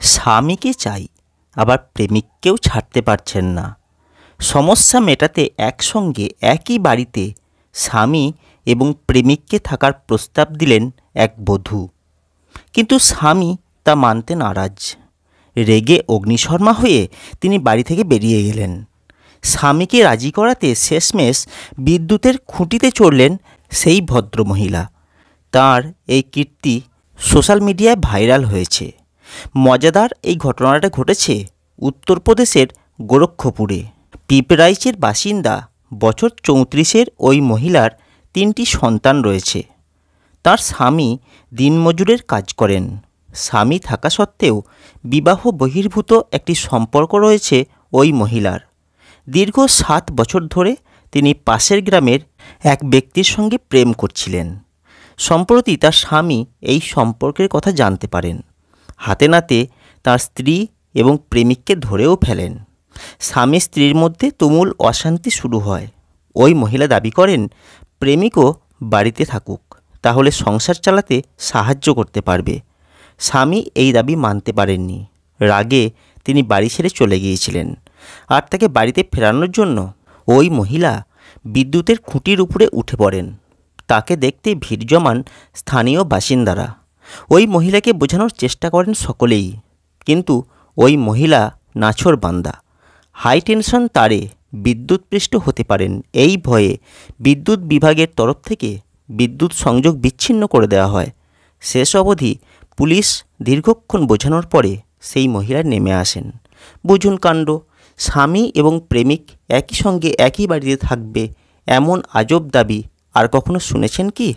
স্বামীকে চাই, আবার প্রেমিককেও ছাড়তে পারছেন না। সমস্যা মেটাতে একসঙ্গে একই বাড়িতে স্বামী এবং প্রেমিককে থাকার প্রস্তাব দিলেন এক বধূ। কিন্তু স্বামী তা মানতে নারাজ। রেগে অগ্নিশর্মা হয়ে তিনি বাড়ি থেকে বেরিয়ে গেলেন। স্বামীকে রাজি করাতে শেষমেশ বিদ্যুতের খুঁটিতে চড়লেন সেই ভদ্রমহিলা। তার এই কীর্তি সোশ্যাল মিডিয়ায় ভাইরাল হয়েছে। মজাদার এই ঘটনাটা ঘটেছে উত্তরপ্রদেশের গোরক্ষপুরে। পিপরাইচের বাসিন্দা বছর 34-এর ওই মহিলার 3টি সন্তান রয়েছে। তার স্বামী দিনমজুরের কাজ করেন। স্বামী থাকা সত্ত্বেও বিবাহ বহির্ভূত একটি সম্পর্ক রয়েছে ওই মহিলার। দীর্ঘ 7 বছর ধরে তিনি পাশের গ্রামের এক ব্যক্তির সঙ্গে প্রেম করছিলেন। সম্প্রতি তার স্বামী এই সম্পর্কের কথা জানতে পারেন। হাতে নাতে তার স্ত্রী এবং প্রেমিককে ধরেও ফেলেন। স্বামী স্ত্রীর মধ্যে তুমুল অশান্তি শুরু হয়। ওই মহিলা দাবি করেন প্রেমিকও বাড়িতে থাকুক, তাহলে সংসার চালাতে সাহায্য করতে পারবে। স্বামী এই দাবি মানতে পারেননি। রাগে তিনি বাড়ি ছেড়ে চলে গিয়েছিলেন। আর তাকে বাড়িতে ফেরানোর জন্য ওই মহিলা বিদ্যুতের খুঁটির উপরে উঠে পড়েন। তাকে দেখতে ভিড় জমান স্থানীয় বাসিন্দারা। ওই মহিলাকে বোঝানোর চেষ্টা করেন সকলেই, কিন্তু ওই মহিলা নাছোড়বান্দা। হাই টেনশন তারে বিদ্যুৎপৃষ্ট হতে পারেন এই ভয়ে বিদ্যুৎ বিভাগের তরফ থেকে বিদ্যুৎ সংযোগ বিচ্ছিন্ন করে দেওয়া হয়। শেষ অবধি পুলিশ দীর্ঘক্ষণ বোঝানোর পরে সেই মহিলা নেমে আসেন। বুঝুন কাণ্ড, স্বামী এবং প্রেমিক একই সঙ্গে একই বাড়িতে থাকবে, এমন আজব দাবি আর কখনো শুনেছেন কি?